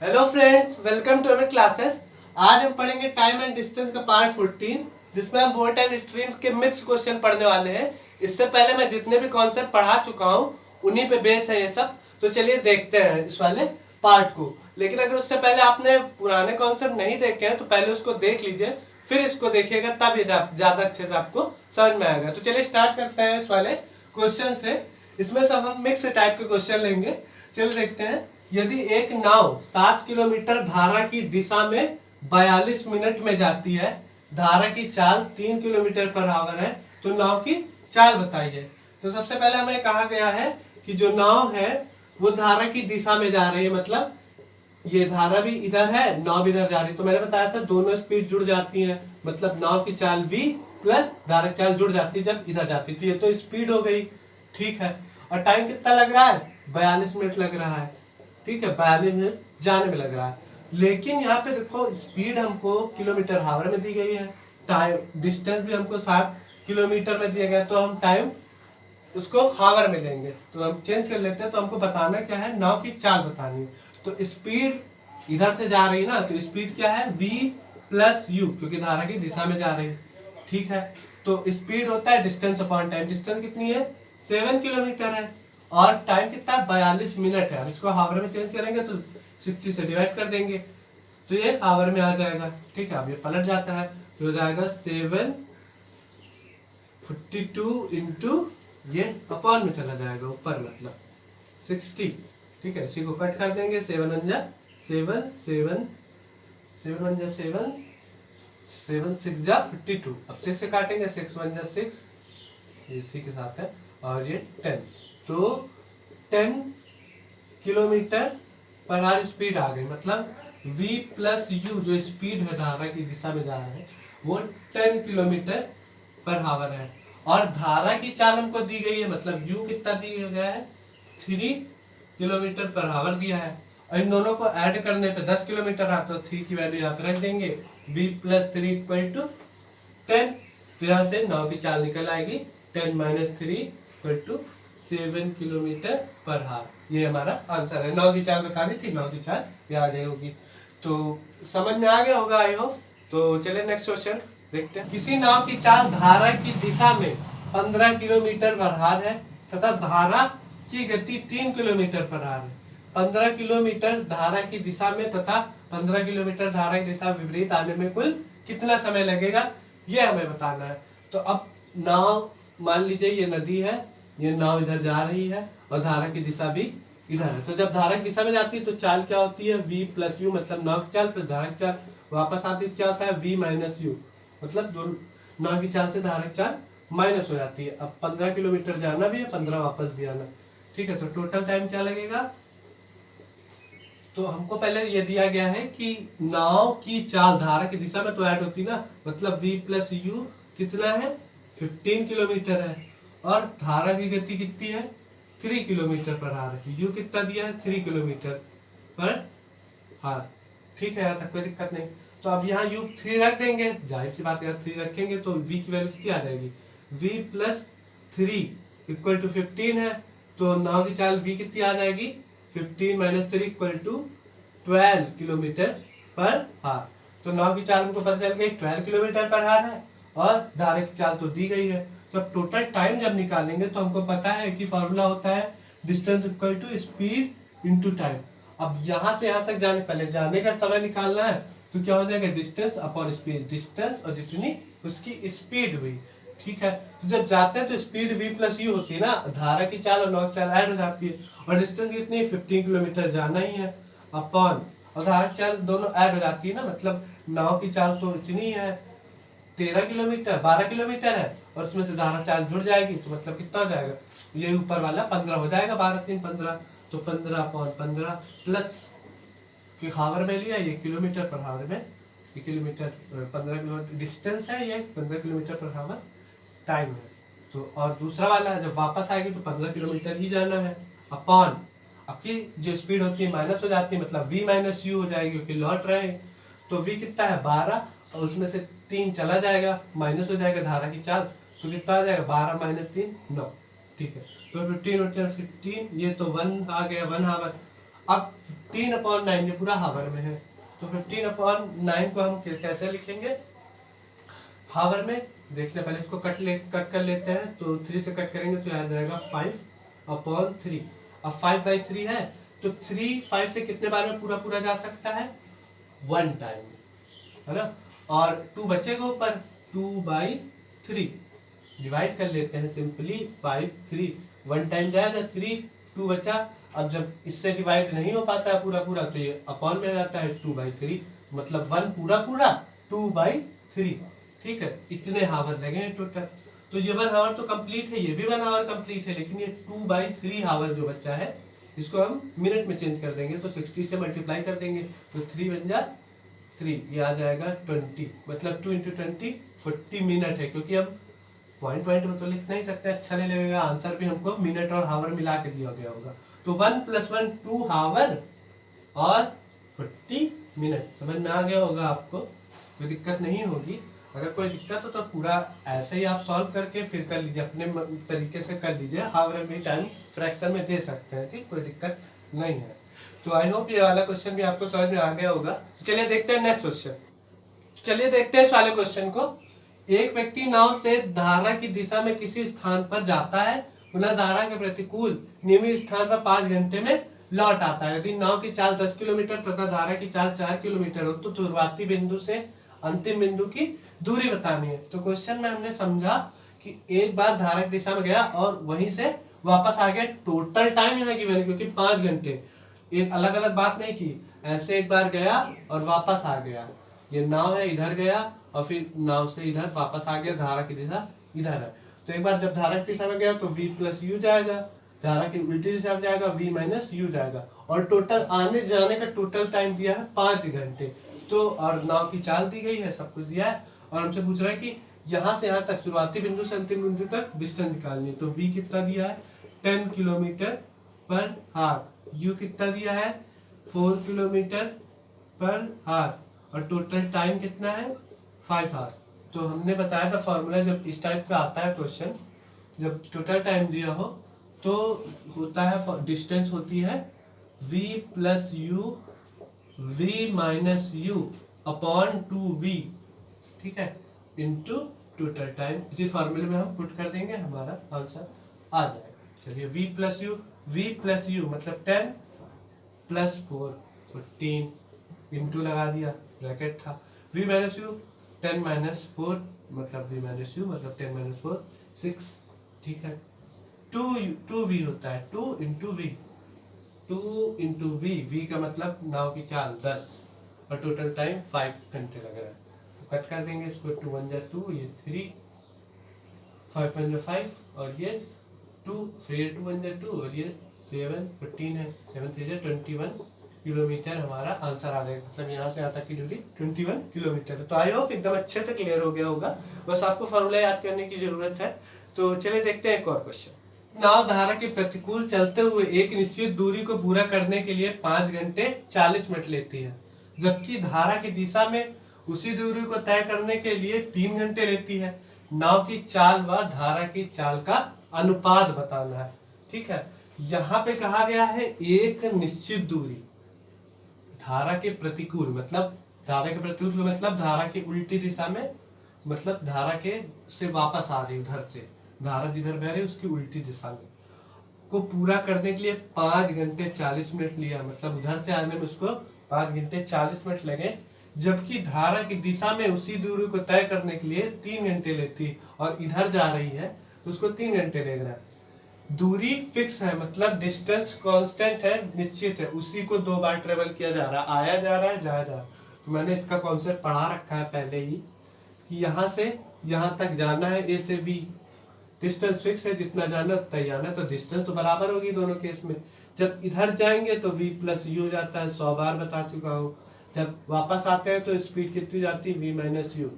Hello friends, welcome to our classes. आज हम पढ़ेंगे टाइम एंड डिस्टेंस का पार्ट 14, जिसमें हम बोट एंड स्ट्रीम्स के मिक्स क्वेश्चन पढ़ने वाले हैं। इससे पहले मैं जितने भी कॉन्सेप्ट पढ़ा चुका हूँ उन्हीं पे बेस है ये सब। तो चलिए देखते हैं इस वाले पार्ट को। लेकिन अगर उससे पहले आपने पुराने कॉन्सेप्ट नहीं देखे हैं तो पहले उसको देख लीजिए, फिर इसको देखिएगा, तब ये ज्यादा अच्छे से आपको समझ में आएगा। तो चलिए स्टार्ट करते हैं इस वाले क्वेश्चन से। इसमें सब हम मिक्स टाइप के क्वेश्चन लेंगे। चलिए देखते हैं। यदि एक नाव 7 किलोमीटर धारा की दिशा में 42 मिनट में जाती है, धारा की चाल 3 किलोमीटर पर आवर है, तो नाव की चाल बताइए। तो सबसे पहले हमें कहा गया है कि जो नाव है वो धारा की दिशा में जा रही है, मतलब ये धारा भी इधर है, नाव इधर जा रही है। तो मैंने बताया था दोनों स्पीड जुड़ जाती है, मतलब नाव की चाल v प्लस धारा की चाल जुड़ जाती है जब इधर जाती है। तो ये तो स्पीड हो गई, ठीक है। और टाइम कितना लग रहा है? 42 मिनट लग रहा है, ठीक है। 42 मिनट जाने में लग रहा है। लेकिन यहाँ पे देखो स्पीड हमको किलोमीटर हावर में दी गई है, टाइम डिस्टेंस भी हमको 7 किलोमीटर में दिया गया, तो हम टाइम उसको हावर में लेंगे। तो हम चेंज कर लेते हैं। तो हमको बताना क्या है? नाव की चाल बतानी है। तो स्पीड इधर से जा रही है ना, तो स्पीड क्या है? v प्लस यू, क्योंकि धारा की दिशा में जा रही है, ठीक है। तो स्पीड होता है डिस्टेंस अपॉन टाइम। डिस्टेंस कितनी है? 7 किलोमीटर है। और टाइम कितना है? 42 मिनट है। अब इसको हावर में चेंज करेंगे तो 60 से डिवाइड कर देंगे तो ये हावर में आ जाएगा, ठीक है। अब ये पलट जाता है तो हो जाएगा 742 इंटू ये अपॉन में चला जाएगा ऊपर, मतलब 60, ठीक है। इसी को कट कर देंगे। 7 1 जा 7, 7 7 1 जा 7, 7 6 जा 52। अब 6 से काटेंगे, 6 1 जा 6, इसी के साथ है, और ये 10। तो 10 किलोमीटर पर आवर स्पीड आ गई, मतलब v प्लस यू जो स्पीड है धारा की दिशा में जा रहा है वो 10 किलोमीटर पर आवर है। और धारा की चाल हमको दी गई है, मतलब u कितना दिया गया है? 3 किलोमीटर पर आवर दिया है। और इन दोनों को ऐड करने पे 10 किलोमीटर आता है, तो 3 की वैल्यू यहाँ पे रख देंगे। v plus 3 equal to 10। तो यहाँ से नाव की चाल निकल आएगी 10 minus 3 equal to 7 kilometre per hour. ये हमारा आंसर है। नाव की चाल बतानी थी, नाव की चाल ये आ गई होगी। तो समझ में आ गया होगा, आई होप। तो चलिए नेक्स्ट क्वेश्चन देखते हैं। किसी नाव की चाल धारा की दिशा में 15 किलोमीटर पर आवर है तथा धारा की गति 3 किलोमीटर पर आवर है। 15 किलोमीटर धारा की दिशा में तथा 15 किलोमीटर धारा की दिशा विपरीत आने में कुल कितना समय लगेगा, ये हमें बताना है। तो अब नाव, मान लीजिए ये नदी है, ये नाव इधर जा रही है और धारा की दिशा भी इधर है। तो जब धारा की दिशा में जाती है तो चाल क्या होती है? v प्लस यू, मतलब नाव की चाल प्लस धारा की चाल। वापस आती है क्या होता है? v माइनस यू, मतलब दोनों नाव की चाल से धारा की चाल माइनस हो जाती है। अब 15 किलोमीटर जाना भी है, 15 वापस भी आना, ठीक है। तो टोटल टाइम क्या लगेगा? तो हमको पहले ये दिया गया है कि नाव की चाल धारा की दिशा में तो ऐड होती ना, मतलब v प्लस यू कितना है? 15 किलोमीटर है। और धारा की गति कितनी है? 3 किलोमीटर पर आवर है। यू कितना दिया है? 3 किलोमीटर पर आवर, ठीक है। यहाँ तक कोई दिक्कत नहीं। तो अब यहाँ यू 3 रख देंगे, जाहिर सी बात है 3 रखेंगे तो v की वैल्यू कितनी आ जाएगी? v प्लस 3 इक्वल टू 15 है। तो नाव की चाल v कितनी आ जाएगी? 15 minus 3 equal to 12 kilometre per hour. तो नाव की चाल हमको पता चल गई 12 किलोमीटर पर आवर है, और धारा की चाल तो दी गई है। तो अब टोटल टाइम जब निकालेंगे तो हमको पता है कि फॉर्मूला होता है distance equal to speed into time. अब यहाँ से यहाँ तक जाने, पहले जाने का समय निकालना है, तो क्या हो जाएगा? Distance upon speed. डिस्टेंस और जितनी उसकी स्पीड हुई, ठीक है। तो जब जाते हैं तो स्पीड v प्लस यू होती है ना, धारा की चाल और नाव की चाल ऐड हो जाती है। और डिस्टेंस कितनी है? 15 किलोमीटर जाना ही है, अपॉन और धारा की चाल दोनों ऐड हो जाती है ना, मतलब नाव की चाल तो इतनी है 13 किलोमीटर, 12 किलोमीटर है, और उसमें से धारा चाल जुड़ जाएगी, तो मतलब कितना हो जाएगा? ये ऊपर वाला 15 हो जाएगा, 12 3 15। तो 15 अपॉन 15 प्लस कि हावर में लिया, ये किलोमीटर पर हावर में, ये किलोमीटर 15 किलोमीटर डिस्टेंस है, ये 15 किलोमीटर पर हावर टाइम है। तो और दूसरा वाला जब वापस आएगी तो 15 किलोमीटर ही जाना है, अपॉन आपकी जो स्पीड होती है माइनस हो जाती है, मतलब v माइनस यू हो जाएगी क्योंकि लौट रहे हैं। तो v कितना है? 12, और उसमें से 3 चला जाएगा, माइनस हो जाएगा धारा की चाल, तो कितना आ जाएगा? 12 माइनस 3 9, ठीक है। तो 15 और 15, ये तो 1 आ गया, 1 आवर। अब 15/9 ये पूरा हावर में है, तो 15/9 को हम कैसे लिखेंगे हावर में। देखते हैं, पहले इसको कट कर लेते हैं, तो 3 से कट करेंगे तो यहाँ जाएगा 5/3। अब 5/3 है तो 3 5 से कितने बार में पूरा पूरा जा सकता है, 1 टाइम, है ना। और 2 बचेगा ऊपर, 2/3 डिवाइड कर लेते हैं सिंपली 5 3, 1 टाइम जाएगा 3, 2 बचा। अब जब इससे डिवाइड नहीं हो पाता है पूरा पूरा तो ये अपॉन में जाता है 2/3, मतलब 1 पूरा पूरा 2/3। ठीक है, इतने हावर लगे हैं टोटल। तो ये 1 हावर तो कंप्लीट है, ये भी 1 हावर कंप्लीट है, लेकिन ये 2/3 हावर जो बच्चा है इसको हम मिनट में चेंज कर देंगे, तो 60 से मल्टीप्लाई कर देंगे तो 3 बन जा 3, ये आ जाएगा 20, मतलब 2 × 20 40 मिनट है, क्योंकि हम पॉइंट में तो लिख नहीं सकते, अच्छा नहीं लगेगा, आंसर भी हमको मिनट और हावर मिला के दिया गया होगा। तो 1 + 1 2 हावर और 40 मिनट। समझ में आ गया होगा आपको, कोई दिक्कत नहीं होगी। अगर कोई दिक्कत हो तो पूरा ऐसे ही आप सॉल्व करके फिर कर लीजिए, अपने तरीके से कर लीजिए, हावर में टाइम फ्रैक्शन में दे सकते हैं, ठीक, कोई दिक्कत नहीं है। तो आई होप ये वाला क्वेश्चन भी आपको समझ में आ गया होगा। चलिए देखते हैं नेक्स्ट क्वेश्चन। चलिए देखते हैं इस वाले क्वेश्चन को। एक व्यक्ति नाव से धारा की दिशा में किसी स्थान पर जाता है, पुनः धारा के प्रतिकूल नियमित स्थान पर 5 घंटे में लौट आता है। यदि नाव की चाल 10 किलोमीटर तथा धारा की चाल 4 किलोमीटर हो तो शुरुआती बिंदु से अंतिम बिंदु की दूरी बतानी है। तो क्वेश्चन में हमने समझा कि एक बार धारा की दिशा में गया और वहीं से वापस आ गया, टोटल टाइम यहाँ की मैंने क्योंकि 5 घंटे, एक अलग अलग बात नहीं की, ऐसे एक बार गया और वापस आ गया। ये नाव है, इधर गया और फिर नाव से इधर वापस आ गया, धारा की दिशा इधर है। तो एक बार जब धारा की दिशा में गया तो v + u जाएगा, धारा की उल्टी दिशा में जाएगा v - u जाएगा, और टोटल आने जाने का टोटल टाइम दिया है 5 घंटे। तो और नाव की चाल दी गई है, सब कुछ दिया है, और हमसे पूछ रहा है कि यहाँ से यहाँ तक शुरुआती बिंदु से अंतिम बिंदु तक डिस्टेंस निकालनी है। तो v कितना दिया है 10 किलोमीटर/आवर, u कितना दिया है 4 किलोमीटर/आवर, और टोटल टाइम कितना है 5 आवर। तो हमने बताया था फॉर्मूला, जब इस टाइप का आता है क्वेश्चन, जब टोटल टाइम दिया हो तो होता है डिस्टेंस होती है v + u v - u upon 2v, ठीक है, इनटू टोटल टाइम। इसी फॉर्मूले में हम पुट कर देंगे, हमारा आंसर आ जाएगा। चलिए v + u मतलब 10 + 4 14, इंटू लगा दिया, ब्रैकेट था, v - u 10 - 4 मतलब v - u मतलब 10 - 4 6, ठीक है। 2v होता है, 2 × v, 2 × v, v का मतलब नाव की चाल 10 और टोटल टाइम 5 घंटे लग रहा है। तो कट कर देंगे इसको, 2 × 1 = 2, ये 3, 5 × 1 = 5 और ये 2, फिर ये 2 × 1 = 2 और ये 7 14 है, 7 3 = 21 किलोमीटर हमारा आंसर आ जाएगा। मतलब यहाँ से यहाँ तक की दूरी 21 किलोमीटर है। तो आई होप एकदम अच्छे से क्लियर हो गया होगा, बस आपको फॉर्मूला याद करने की जरूरत है। तो चलिए देखते हैं एक और क्वेश्चन। नाव धारा के प्रतिकूल चलते हुए एक निश्चित दूरी को पूरा करने के लिए 5 घंटे 40 मिनट लेती है, जबकि धारा की दिशा में उसी दूरी को तय करने के लिए 3 घंटे लेती है। नाव की चाल व धारा की चाल का अनुपात बताना है, ठीक है। यहाँ पे कहा गया है एक निश्चित दूरी, धारा के प्रतिकूल मतलब धारा के प्रतिकूल मतलब धारा की उल्टी दिशा में, मतलब धारा के से वापस आ रही, उधर से धारा जिधर बह रही उसकी उल्टी दिशा में को पूरा करने के लिए 5 घंटे 40 मिनट लिया, मतलब उधर से आने में उसको 5 घंटे 40 मिनट लगे, जबकि धारा की दिशा में उसी दूरी को तय करने के लिए 3 घंटे लेती, और इधर जा रही है तो उसको 3 घंटे लेना है। दूरी फिक्स है, मतलब डिस्टेंस कांस्टेंट है, निश्चित है, उसी को 2 बार ट्रेवल किया जा रहा है, आया जा रहा है, जाया जा रहा है। तो मैंने इसका कॉन्सेप्ट पढ़ा रखा है पहले ही कि यहाँ से यहाँ तक जाना है, ए से बी, डिस्टेंस फिक्स है, जितना जाना उतना ही जाना है, तो डिस्टेंस तो बराबर होगी दोनों केस में। जब इधर जाएंगे तो v + u जाता है, 100 बार बता चुका हूँ। जब वापस आते हैं तो स्पीड कितनी जाती है, v - u,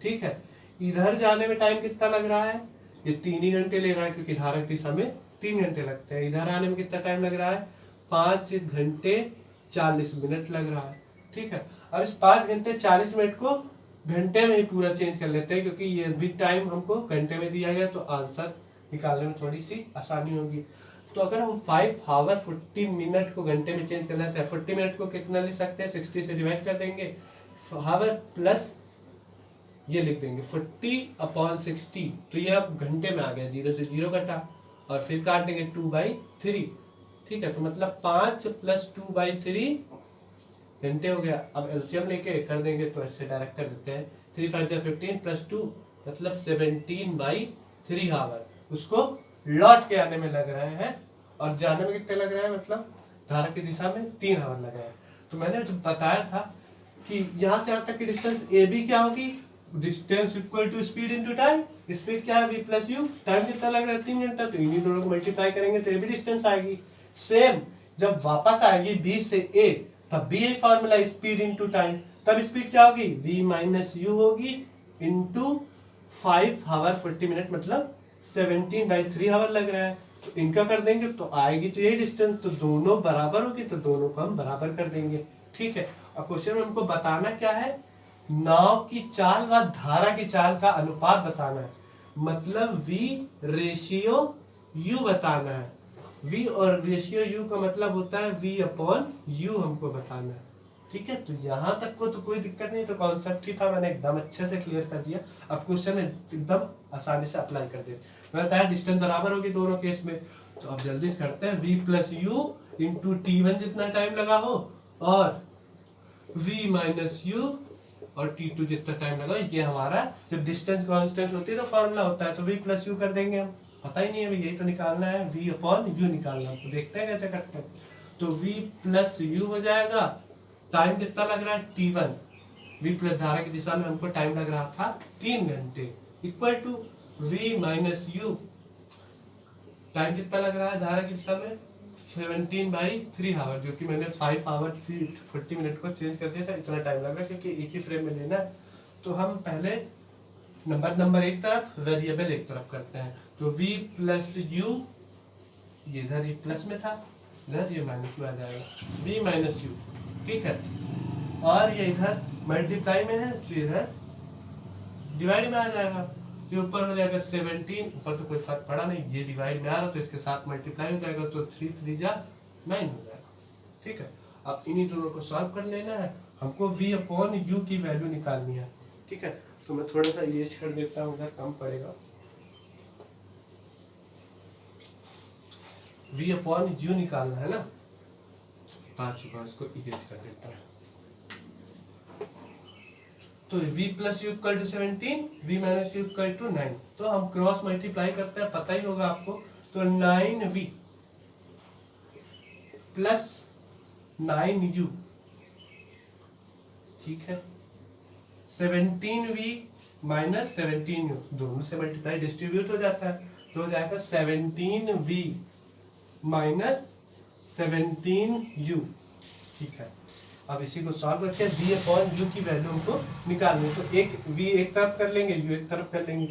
ठीक है। इधर जाने में टाइम कितना लग रहा है, ये 3 ही घंटे ले रहा है, क्योंकि धारा की दिशा में 3 घंटे लगते हैं। इधर आने में कितना टाइम लग रहा है, 5 घंटे 40 मिनट लग रहा है, ठीक है। अब इस 5 घंटे 40 मिनट को घंटे में ही पूरा चेंज कर लेते हैं, क्योंकि ये भी टाइम हमको घंटे में दिया गया, तो आंसर निकालने में थोड़ी सी आसानी होगी। तो अगर हम 5 आवर 40 मिनट को घंटे में चेंज करना चाहते हैं, 40 मिनट को कितना लिख सकते हैं, 60 से डिवाइड कर देंगे, आवर प्लस ये लिख देंगे 40/60, तो ये अब घंटे में आ गया, 0 से 0 कटा और फिर काट देंगे 2/3, ठीक है। तो मतलब 5 + 2/3 घंटे हो गया। अब एलसीएम लेके कर देंगे तो ऐसे डायरेक्ट कर देते हैं, 3 5 15 + 2 मतलब 17/3 आवर उसको लौट के आने में लग रहे हैं, और जाने में कितने लग रहा है, मतलब धारा की दिशा में 3 आवर लगा है। तो मैंने जो बताया था कि यहाँ से यहाँ तक की डिस्टेंस ए बी क्या होगी, distance equal to speed into time. Speed क्या है, v + u, टाइम कितना लग रहा है 3 घंटा, तो इन्हीं दोनों को मल्टीप्लाई करेंगे तो ये भी डिस्टेंस आएगी। सेम जब वापस आएगी b से a, तब भी यही फॉर्मूला, स्पीड इनटू टाइम, तब स्पीड क्या होगी, v - u होगी इनटू 5 आवर 40 मिनट, मतलब 17/3 आवर लग रहा है। तो इनका कर देंगे तो आएगी तो यही डिस्टेंस, तो दोनों बराबर होगी, तो दोनों को हम बराबर कर देंगे, ठीक है। अब क्वेश्चन में हमको बताना क्या है, नाव की चाल व धारा की चाल का अनुपात बताना है, मतलब v/u बताना है। v और रेशियो u का मतलब होता है v/u हमको बताना है, ठीक है। तो यहाँ तक को तो कोई दिक्कत नहीं, तो कॉन्सेप्ट ही था, मैंने एकदम अच्छे से क्लियर कर दिया। अब क्वेश्चन एकदम आसानी से अप्लाई कर दिया। मैंने बताया डिस्टेंस बराबर होगी दोनों केस में, तो अब जल्दी से करते हैं, v + u इंटू t1 जितना टाइम लगा हो और v - u और t2 जितना टाइम लगा, ये हमारा जब डिस्टेंस कांस्टेंट होती है तो फॉर्मूला होता है, तो v + u कर देंगे हम, पता ही नहीं है, यही तो निकालना है, v/u निकालना है, तो देखते हैं कैसे करते हैं। तो v + u हो जाएगा, टाइम कितना लग रहा है t1, v प्लस धारा की दिशा में हमको टाइम लग रहा था 3 घंटे, equal to v - u, time कितना लग रहा है धारा की दिशा में 17/3 आवर, जो कि मैंने 5 आवर 40 मिनट को चेंज कर दिया था, इतना टाइम लग रहा है क्योंकि एक ही फ्रेम में लेना है। तो हम पहले नंबर एक तरफ, वेरिएबल एक तरफ करते हैं, तो v + u, ये इधर ये प्लस में था, इधर ये माइनस में आ जाएगा, v - u, ठीक है। और ये इधर मल्टीप्लाई में है तो इधर डिवाइड में आ जाएगा, ये ऊपर हो जाएगा 17, ऊपर तो कोई फर्क पड़ा नहीं, ये डिवाइड में आ रहा तो इसके साथ मल्टीप्लाई हो जाएगा, तो 3 3 जा 9 हो जाएगा, ठीक है। अब इन्हीं दोनों को सॉल्व कर लेना है, हमको v/u की वैल्यू निकालनी है, ठीक है। तो मैं थोड़ा सा इरेज कर देता हूँ, उधर कम पड़ेगा, v/u निकालना है ना, आ चुका, इसको इरेज कर देता हूँ। तो v + u = 17, v - u = 9, तो हम क्रॉस मल्टीप्लाई करते हैं, पता ही होगा आपको, तो 9v + 9u, ठीक है, 17v - 17u, दोनों से मल्टीप्लाई डिस्ट्रीब्यूट हो जाता है, तो हो जाएगा 17v - 17u, ठीक है। अब इसी को सॉल्व करके v/u की वैल्यू हमको निकालनी है, तो एक v एक तरफ कर लेंगे, u एक तरफ कर लेंगे,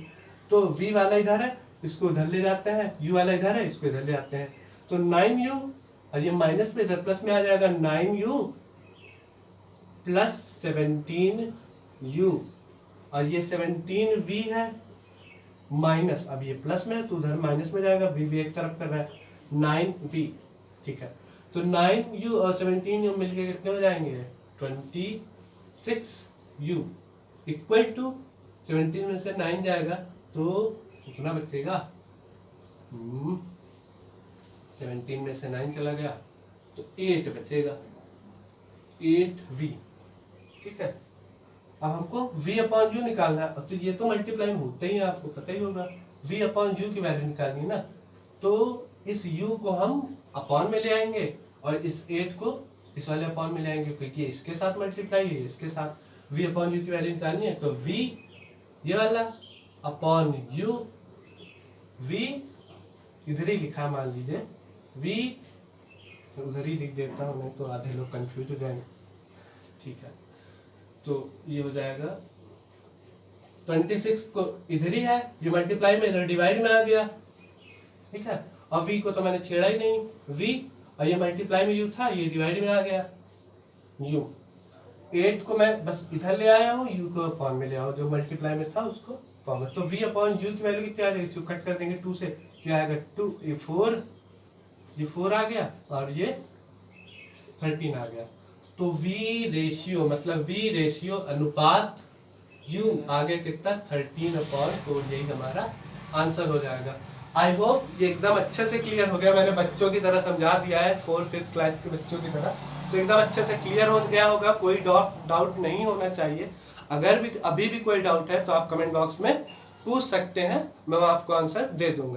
तो v वाला इधर है, इसको उधर ले जाते हैं, u वाला इधर है, इसको इधर ले जाते हैं, तो 9u, और ये माइनस में इधर प्लस में आ जाएगा, 9u + 17u, और ये 17v है माइनस, अब ये प्लस में है तो उधर माइनस में जाएगा, v एक तरफ कर रहा है, 9v, ठीक है। तो 9u और 17u मिलके कितने हो जाएंगे, 26u, इक्वल टू 17 में से 9 जाएगा तो कितना बचेगा, 17 में से 9 चला गया तो 8 बचेगा, 8v, ठीक है। अब हमको v/u निकालना है, तो ये तो मल्टीप्लाई होते ही आपको पता ही होगा, v/u की वैल्यू निकालनी है ना, तो इस u को हम अपॉन में ले आएंगे और इस 8 को इस वाले अपॉन में ले आएंगे, क्योंकि इसके साथ मल्टीप्लाई है, इसके साथ v/u की वैल्यू निकालनी है, तो v ये वाला अपॉन u, v इधर ही लिखा, मान लीजिए v उधर ही लिख देता हूँ, नहीं तो आधे लोग कंफ्यूज हो जाएंगे, ठीक है। तो ये हो जाएगा 26 को इधर ही है, ये मल्टीप्लाई में इधर डिवाइड में आ गया, ठीक है। और v को तो मैंने छेड़ा ही नहीं, v और ये मल्टीप्लाई में u था, ये डिवाइड में आ गया u, 8 को मैं बस इधर ले आया हूँ, u को अपॉन में ले आया हूँ, जो मल्टीप्लाई में था उसको अपॉन में, तो v/u की वैल्यू कितनी आ जाएगी, इसको कट कर देंगे 2 से, क्या आएगा 2 4 ये 4 आ गया और ये 13 आ गया। तो V रेशियो मतलब V रेशियो अनुपात U आ गया कितना 13/4, यही हमारा आंसर हो जाएगा। आई होप ये एकदम अच्छे से क्लियर हो गया, मैंने बच्चों की तरह समझा दिया है, 4th-5th क्लास के बच्चों की तरह, तो एकदम अच्छे से क्लियर हो गया होगा, कोई डाउट नहीं होना चाहिए। अगर भी अभी भी कोई डाउट है तो आप कमेंट बॉक्स में पूछ सकते हैं, मैं आपको आंसर दे दूंगा।